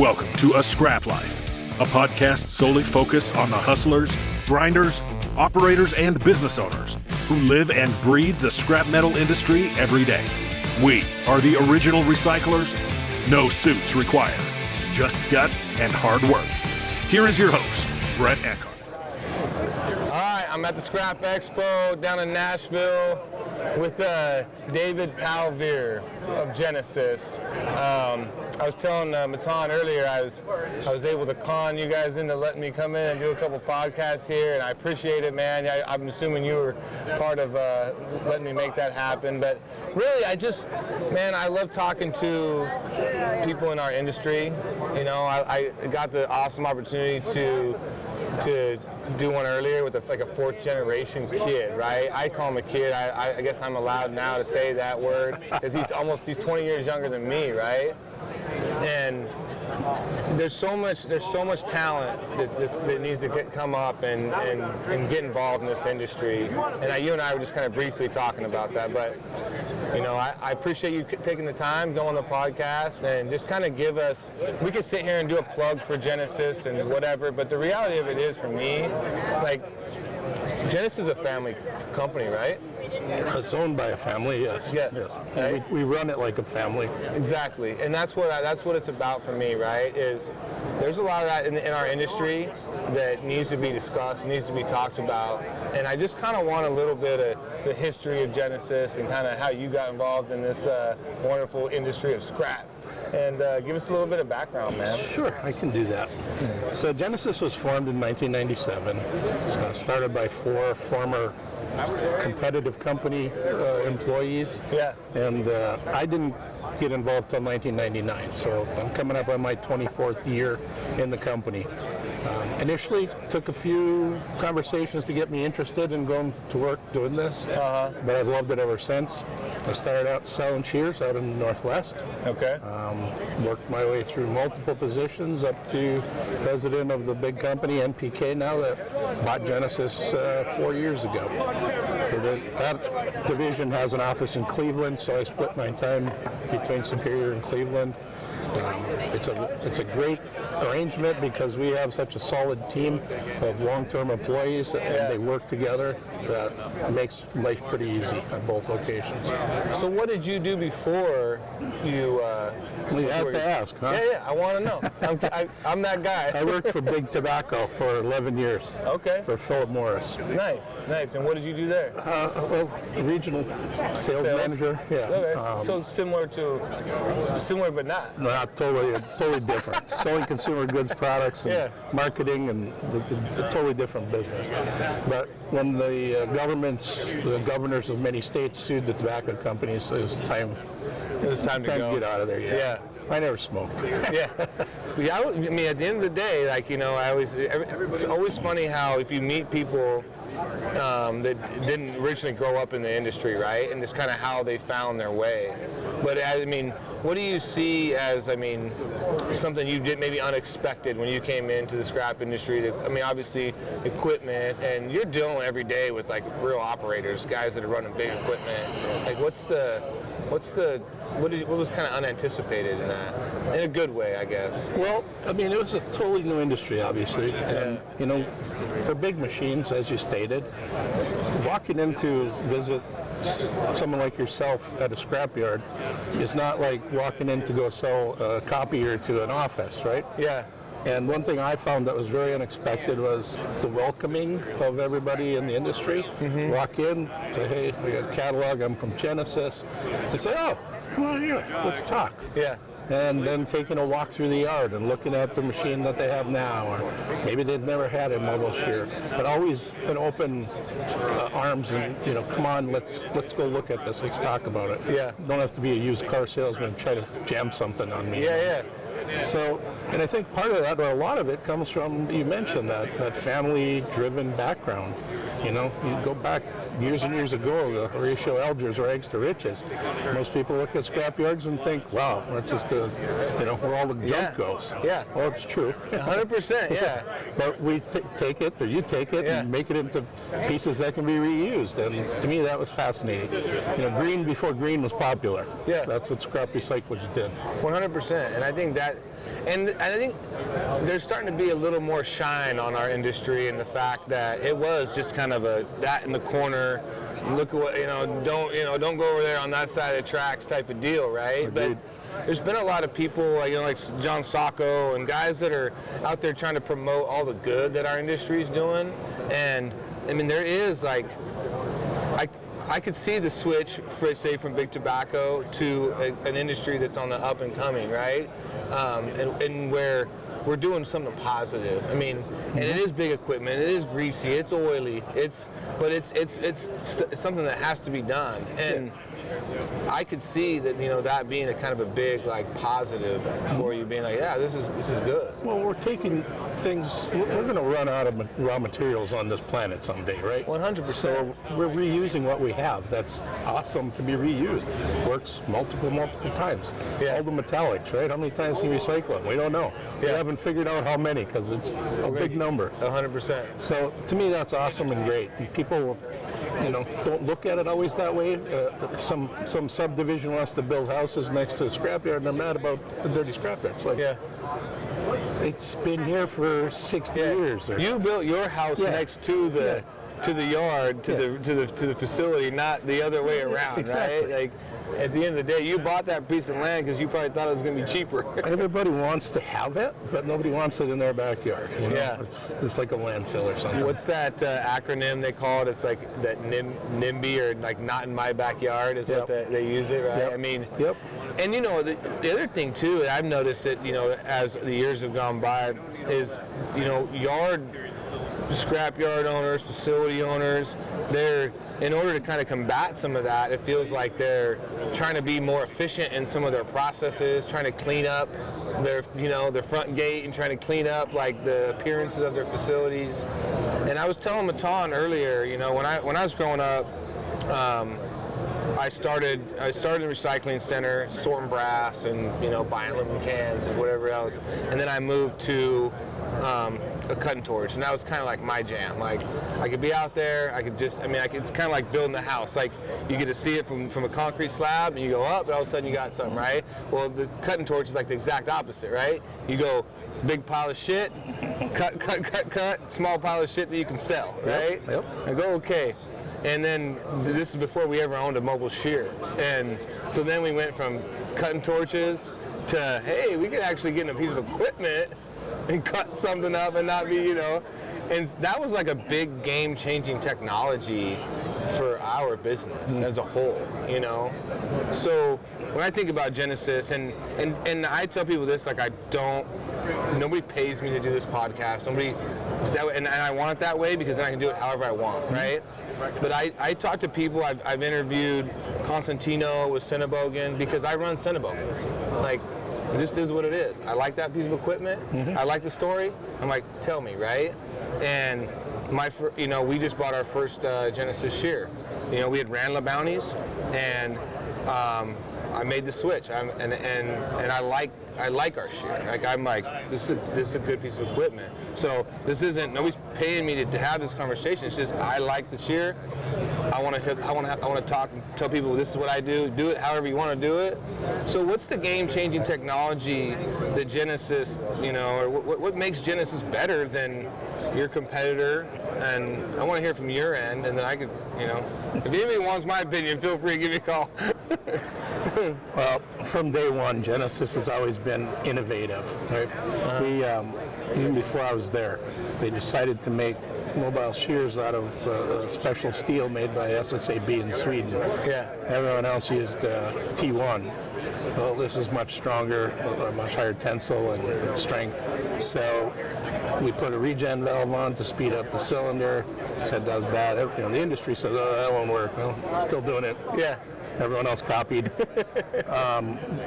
Welcome to A Scrap Life, a podcast solely focused on the hustlers, grinders, operators, and business owners who live and breathe the scrap metal industry every day. We are the original recyclers. No suits required, just guts and hard work. Here is your host, Brett Eckhart. All right, I'm at the Scrap Expo down in Nashville with David Palvere of Genesis. I was telling Matan earlier I was able to con you guys into letting me come in and do a couple podcasts here, and I appreciate it, man. I'm assuming you were part of letting me make that happen. But really, I love talking to people in our industry. You know, I got the awesome opportunity to do one earlier with a fourth generation kid, right? I call him a kid. I guess I'm allowed now to say that word because he's 20 years younger than me, right? And there's so much talent that needs to come up and get involved in this industry. And you and I were just kind of briefly talking about that, but you know, I appreciate you taking the time, going on the podcast, and just kind of we could sit here and do a plug for Genesis and whatever, but the reality of it is, for me, like, Genesis is a family company, right? It's owned by a family, yes. Yes. Right? We run it like a family. Exactly, and that's what it's about for me, right? Is there's a lot of that in our industry that needs to be discussed, needs to be talked about, and I just kind of want a little bit of the history of Genesis and kind of how you got involved in this wonderful industry of scrap. And give us a little bit of background, man. Sure, I can do that. So Genesis was formed in 1997, started by 4 former competitive company employees. Yeah. And I didn't get involved till 1999, so I'm coming up on my 24th year in the company. Initially, took a few conversations to get me interested in going to work doing this, but I've loved it ever since. I started out selling shears out in the Northwest. Okay. Worked my way through multiple positions up to president of the big company, NPK now, that bought Genesis 4 years ago. So that division has an office in Cleveland, so I split my time between Superior and Cleveland. It's a great arrangement because we have such a solid team of long-term employees, and they work together. That makes life pretty easy at both locations. So what did you do before you... You have to ask, huh? Yeah, I want to know. I'm that guy. I worked for Big Tobacco for 11 years. Okay. For Philip Morris. Nice. And what did you do there? Well, regional sales manager. Yeah. Okay. So similar but not. Not totally different. Selling consumer goods products and marketing, and the totally different business. But when the governors of many states sued the tobacco companies, it was time to get out of there. Yeah. I never smoked. Yeah. I mean, at the end of the day, like, you know, it's always funny how if you meet people that didn't originally grow up in the industry, right, and just kind of how they found their way. But I mean, what do you see as, something you did maybe unexpected when you came into the scrap industry? Obviously equipment, and you're dealing every day with like real operators, guys that are running big equipment. Like, what was kind of unanticipated in that? In a good way, I guess. Well, it was a totally new industry, obviously. And, you know, for big machines, as you stated, walking in to visit someone like yourself at a scrapyard is not like walking in to go sell a copier to an office, right? Yeah. And one thing I found that was very unexpected was the welcoming of everybody in the industry. Mm-hmm. Walk in, say, hey, we got a catalog, I'm from Genesis. They say, oh, come on here, let's talk. Yeah. And then taking a walk through the yard and looking at the machine that they have now, or maybe they've never had a mobile shear, but always an open arms and, you know, come on, let's go look at this, let's talk about it. Yeah. Don't have to be a used car salesman and try to jam something on me. Yeah. So, and I think part of that, or a lot of it, comes from, you mentioned that family-driven background. You know, you go back years and years ago, the Horatio Alger's rags to riches. Most people look at scrap yards and think, wow, that's just where all the junk goes. Yeah. Well, it's true. 100%, yeah. But we take it, or you take it, and make it into pieces that can be reused. And to me, that was fascinating. Green before green was popular. Yeah. That's what scrap recyclers did. 100%. And I think that, and I think there's starting to be a little more shine on our industry and the fact that it was just kind of that in the corner. Look at what, don't go over there on that side of the tracks type of deal, right? Agreed. But there's been a lot of people, like John Sacco and guys that are out there trying to promote all the good that our industry is doing. And I mean, there is I could see the switch, from big tobacco to an industry that's on the up and coming, right? And where we're doing something positive. I mean, and it is big equipment. It is greasy. It's oily. But it's something that has to be done. And I could see that that being a kind of a big positive for you, being like, yeah, this is good. Well, we're taking things. We're going to run out of raw materials on this planet someday, right? 100%. So we're reusing what we have. That's awesome to be reused. Works multiple times. Yeah. All the metallics, right? How many times can you recycle them? We don't know. We haven't figured out how many because it's a big number. 100%. So to me, that's awesome and great. And people, don't look at it always that way. Some subdivision wants to build houses next to a scrapyard, and they're mad about the dirty scrapyard. It's like, it's been here for 60 years. You built your house next to the yard, to the facility, not the other way around, exactly. Right? At the end of the day, you bought that piece of land because you probably thought it was going to be cheaper. Everybody wants to have it, but nobody wants it in their backyard. Yeah. It's like a landfill or something. What's that acronym they call it? It's like that NIMBY, or not in my backyard is what they use it, right? Yep. I mean, and the other thing too, I've noticed it, as the years have gone by, is, scrapyard owners, facility owners, in order to kind of combat some of that, it feels like they're trying to be more efficient in some of their processes, trying to clean up their front gate and trying to clean up the appearances of their facilities. And I was telling Matan earlier, when I was growing up, I started in a recycling center, sorting brass and buying aluminum cans and whatever else, and then I moved to a cutting torch, and that was kind of like my jam. I could be out there, it's kind of like building a house. You get to see it from a concrete slab, and you go up, and all of a sudden you got something, right? Well, the cutting torch is the exact opposite, right? You go big pile of shit, cut, small pile of shit that you can sell, right? Yep. I go, okay. And then this is before we ever owned a mobile shear. And so then we went from cutting torches to, hey, we could actually get in a piece of equipment and cut something up and not be, and that was a big game-changing technology for our business as a whole, So when I think about Genesis, and I tell people this, nobody pays me to do this podcast. And I want it that way because then I can do it however I want, right? But I talk to people. I've interviewed Constantino with Cinnabogan because I run Cinnabogans. This is what it is. I like that piece of equipment. I like the story. I'm like, tell me, right? And we just bought our first Genesis shear. We had Randla Bounties, and I made the switch. And I like our shear. I'm like, this is a good piece of equipment. So this isn't, nobody's paying me to have this conversation. It's just I like the shear. I want to talk and tell people this is what I do. Do it however you want to do it. So what's the game-changing technology that Genesis, or what makes Genesis better than your competitor? And I want to hear from your end, and then I could, if anybody wants my opinion, feel free to give me a call. Well, from day one, Genesis has always been innovative. Right? We, even before I was there, they decided to make mobile shears out of special steel made by SSAB in Sweden. Yeah. Everyone else used T1. Well, this is much stronger, much higher tensile and strength. So we put a regen valve on to speed up the cylinder. Said that was bad. The industry said, oh, that won't work. Well, still doing it. Yeah. Everyone else copied.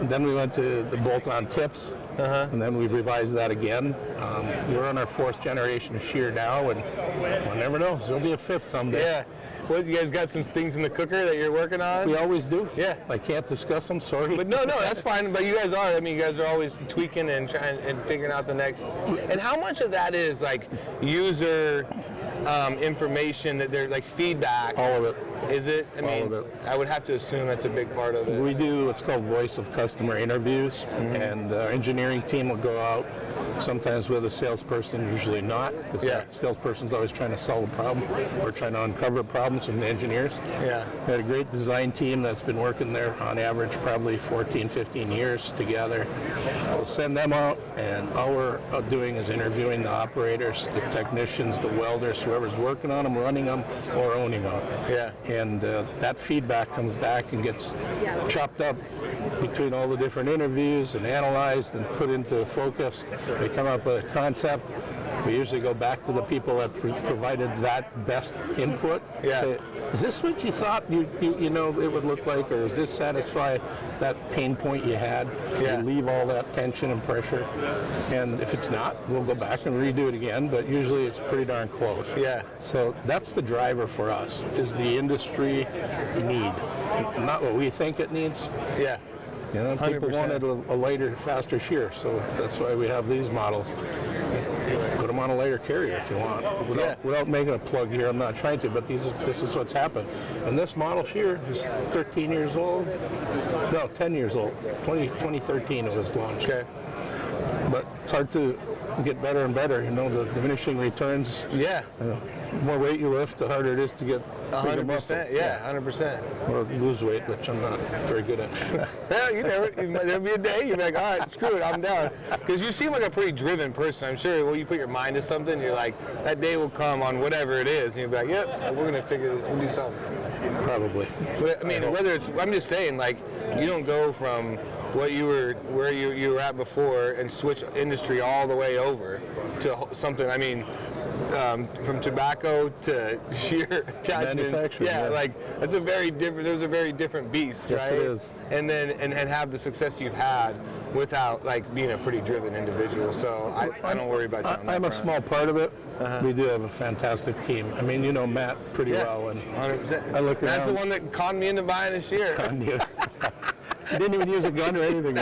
Then we went to the bolt-on tips, and then we revised that again. We're on our 4th generation of shear now, and one never knows, there'll be a 5th someday. Yeah. What, you guys got some things in the cooker that you're working on? We always do. Yeah. I can't discuss them, sorry. But no, that's fine. But you guys are. I mean, you guys are always tweaking and trying and figuring out the next. And how much of that is like user information that they're like feedback? All of it. Is it? I mean, of it. I would have to assume that's a big part of it. We do what's called voice of customer interviews, and our engineering team will go out, sometimes with a salesperson, usually not, because the salesperson's always trying to solve a problem or trying to uncover problems from the engineers. Yeah. We had a great design team that's been working there on average probably 14, 15 years together. We'll send them out, and all we're doing is interviewing the operators, the technicians, the welders, whoever's working on them, running them, or owning them. Yeah. And that feedback comes back and gets chopped up between all the different interviews and analyzed and put into focus. They come up with a concept. We usually go back to the people that provided that best input. Yeah. Say, is this what you thought you know it would look like, or does this satisfy that pain point you had? Yeah. We leave all that tension and pressure. And if it's not, we'll go back and redo it again, but usually it's pretty darn close. Yeah. So that's the driver for us, is the industry need, not what we think it needs. Yeah. You know, people 100%. wanted a lighter, faster shear, so that's why we have these models. Put them on a lighter carrier if you want. Without making a plug here, I'm not trying to, but this is what's happened. And this model here is 13 years old. No, 10 years old. 2013 it was launched. Okay. But it's hard to get better and better. You know, the diminishing returns. Yeah. The more weight you lift, the harder it is to get bigger muscles. 100%. Yeah, 100%. Or lose weight, which I'm not very good at. Well, there'll be a day you're like, all right, screw it, I'm down. Because you seem like a pretty driven person. I'm sure when you put your mind to something, you're like, that day will come on whatever it is, and you'll be like, yep, we're gonna figure this, we'll do something. Probably. But, I mean, whether it's, I'm just saying, like, you don't go from where you were at before and switch industry all the way over to something. I mean, from tobacco to shear attachments. Manufacturing. Yeah, like that's a very different. Those are very different beasts, Yes, right? it is. And then and have the success you've had without like being a pretty driven individual. So I don't worry about you on that I'm a front. small part of it. We do have a fantastic team. I mean, you know Matt pretty well, and 100%. I look That's the around- one that conned me into buying a shear. He didn't even use a gun or anything.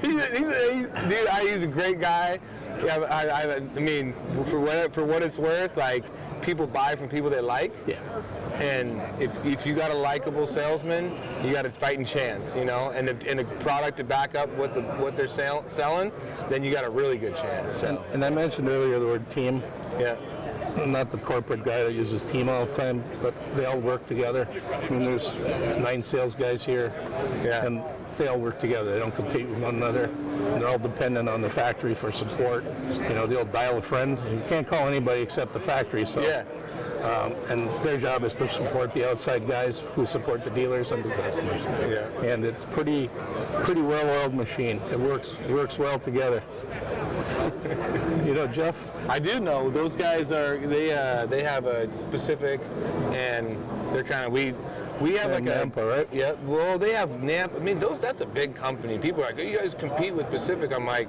Dude, he's a great guy. Yeah, I mean, for what it's worth, like people buy from people they like. Yeah. And if you got a likable salesman, you got a fighting chance, you know. And a product to back up what they're selling, then you got a really good chance. So. And I mentioned earlier the word team. Yeah. I'm not the corporate guy that uses team all the time, but they all work together. I mean, there's 9 sales guys here, and they all work together. They don't compete with one another. And they're all dependent on the factory for support. You know, they'll dial a friend. You can't call anybody except the factory. So, and their job is to support the outside guys who support the dealers and the customers. Yeah. And it's pretty well-oiled machine. It works well together. You know, Jeff? I do know those guys are. They have a Pacific, and they're kind of we have like Nampa, right? Yeah. Well, they have Nampa. I mean, that's a big company. People are like, oh, you guys compete with Pacific. I'm like,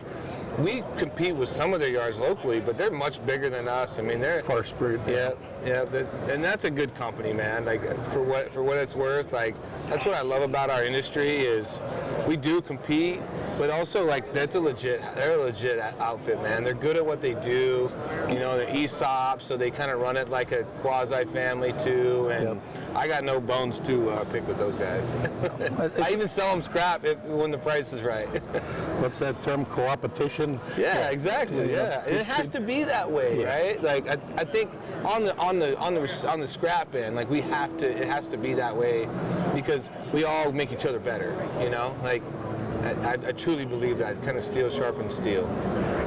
we compete with some of their yards locally, but they're much bigger than us. I mean, they're First breed. Yeah. And that's a good company, man. Like for what it's worth. Like that's what I love about our industry is we do compete, but also like they're a legit outfit, man. They're good at what they do. You know, they're ESOP, so they kind of run it like a quasi family too. And I got no bones to pick with those guys. I even sell them scrap when the price is right. What's that term? Co-opetition? Yeah, exactly. Yeah, and it has to be that way, right? Like I think on the scrap end, like it has to be that way because we all make each other better. You know, like I truly believe that kind of steel sharpens steel.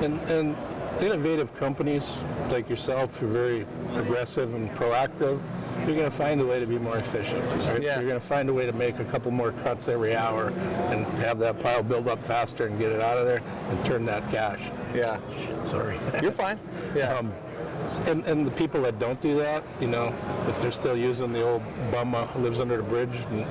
And innovative companies like yourself who are very aggressive and proactive, you're going to find a way to be more efficient. Right? Yeah. You're going to find a way to make a couple more cuts every hour and have that pile build up faster and get it out of there and turn that cash. Yeah. Sorry. You're fine. Yeah. And the people that don't do that, you know, if they're still using the old bum who lives under the bridge and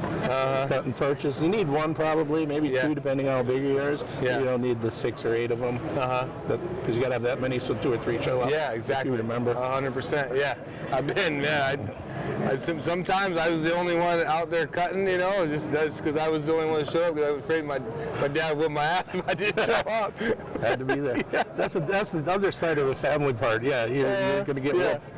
cutting torches, you need one probably, maybe 2 depending on how big your yard is. Yeah. You don't need the 6 or 8 of them. Because you got to have that many so 2 or 3 show up. Yeah, exactly. If you remember. 100%. Yeah. I've been, Sometimes I was the only one out there cutting, you know, that's because I was the only one to show up because I was afraid my dad would whip my ass if I didn't show up. Had to be there. Yeah. That's the other side of the family part. Yeah, you're going to get whipped.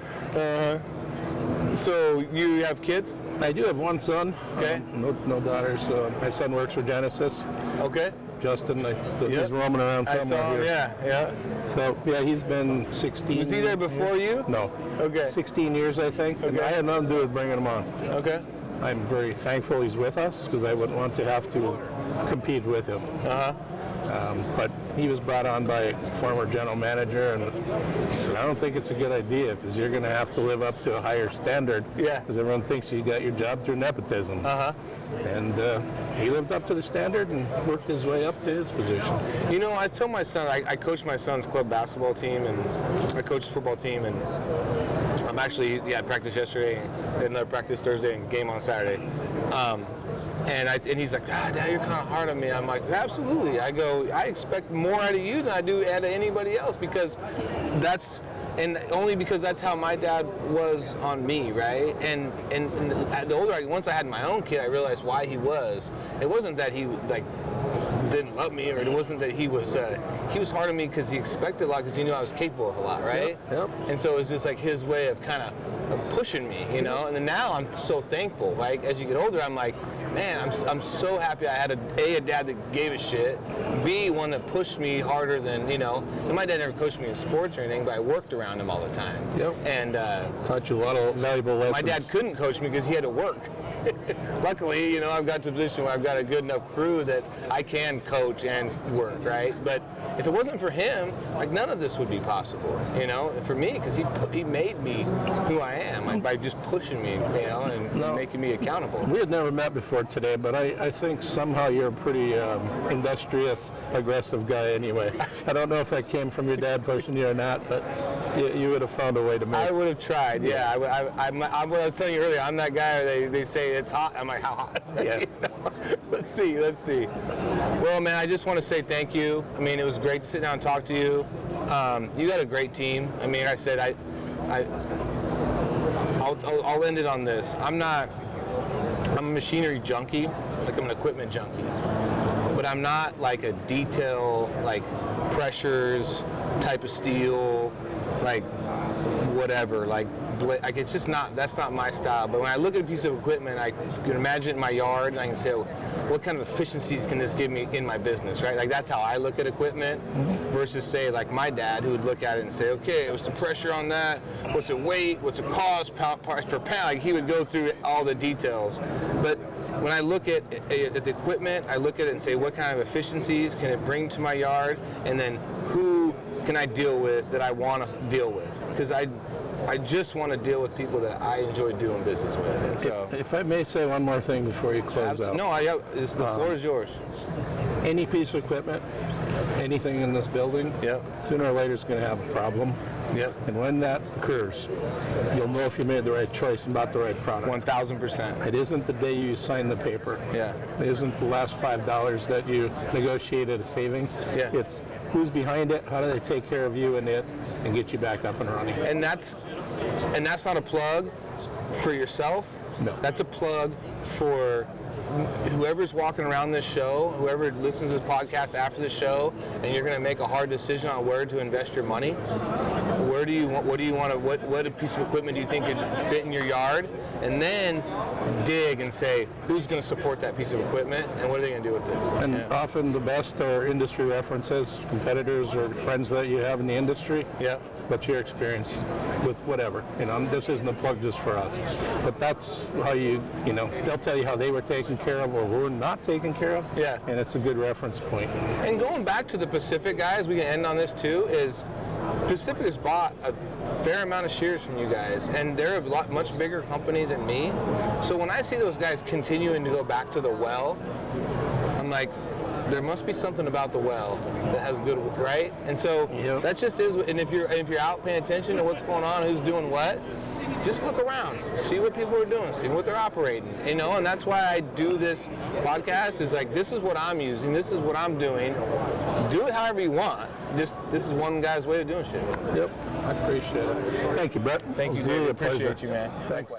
So you have kids? I do have one son. Okay. No daughters. My son works for Genesis. Okay. Justin, he's roaming around somewhere I saw him, here. yeah. So, yeah, he's been 16. Was he there before you? No. Okay. 16 years, I think. Okay. And I had nothing to do with bringing him on. Okay. I'm very thankful he's with us because I wouldn't want to have to compete with him. But he was brought on by a former general manager, and I don't think it's a good idea because you're going to have to live up to a higher standard. Yeah. Because everyone thinks you got your job through nepotism. And he lived up to the standard and worked his way up to his position. You know, I told my son, I coached my son's club basketball team, and I coached his football team, and I'm actually, I practiced yesterday, had another practice Thursday, and game on Saturday. And he's like, Dad, you're kind of hard on me. I'm like, absolutely. I go, I expect more out of you than I do out of anybody else because that's how my dad was on me, right? And the older once I had my own kid, I realized why he was. It wasn't that he didn't love me, or it wasn't that he was hard on me because he expected a lot because he knew I was capable of a lot, right? Yep. And so it was just like his way of kind of pushing me, you know. And then now I'm so thankful. Like as you get older, I'm like, man, I'm so happy I had a dad that gave a shit, B, one that pushed me harder than, you know. And my dad never coached me in sports or anything, but I worked around him all the time. Yep. And taught you a lot of valuable lessons. My dad couldn't coach me because he had to work. Luckily, you know, I've got to a position where I've got a good enough crew that I can coach and work, right? But if it wasn't for him, like none of this would be possible, you know, for me, because he made me who I am, like by just pushing me, you know, and making me accountable. We had never met before today, but I think somehow you're a pretty industrious, aggressive guy anyway. I don't know if that came from your dad pushing you or not, but you would have found a way to make it. I would have tried, yeah. I was telling you earlier, I'm that guy where they say it's hot. I'm like, how hot? Yeah. You know? Let's see. Well, man, I just want to say thank you. I mean, it was great to sit down and talk to you. You got a great team. I mean, I said, I'll end it on this. I'm a machinery junkie, like I'm an equipment junkie. But I'm not like a detail, like pressures type of steel, like whatever, like it's just not, that's not my style. But when I look at a piece of equipment, I can imagine it in my yard and I can say, oh, what kind of efficiencies can this give me in my business, right? Like that's how I look at equipment versus say like my dad who would look at it and say, okay, what's the pressure on that? What's it weight? What's it cost? Parts per pound? Like he would go through all the details. But when I look at the equipment, I look at it and say, what kind of efficiencies can it bring to my yard? And then who can I deal with that I want to deal with? Because I just want to deal with people that I enjoy doing business with. And so, if I may say one more thing before you close out. No, the floor is yours. Any piece of equipment, anything in this building, sooner or later is going to have a problem. Yep. And when that occurs, you'll know if you made the right choice and bought the right product. 1,000%. It isn't the day you sign the paper. Yeah. It isn't the last $5 that you negotiated a savings. Yeah. It's who's behind it, how do they take care of you and it, and get you back up and running. And that's not a plug for yourself. No. That's a plug for whoever's walking around this show, whoever listens to this podcast after the show, and you're going to make a hard decision on where to invest your money. What piece of equipment do you think could fit in your yard? And then dig and say, who's going to support that piece of equipment and what are they going to do with it? And often the best are industry references, competitors or friends that you have in the industry. Yeah. What's your experience with whatever? You know, this isn't a plug just for us. But that's how they'll tell you how they were taken care of or were not taken care of. Yeah. And it's a good reference point. And going back to the Pacific guys, we can end on this too, is Pacific has bought a fair amount of shares from you guys, and they're a much bigger company than me. So when I see those guys continuing to go back to the well, I'm like, there must be something about the well that has good, right? And so that just is. And if you're out paying attention to what's going on, who's doing what, just look around, see what people are doing, see what they're operating, you know. And that's why I do this podcast. Is like, this is what I'm using, this is what I'm doing. Do it however you want. This is one guy's way of doing shit. Yep, I appreciate it. Thank you, Brett. Thank you, David. Appreciate you, man. Thanks.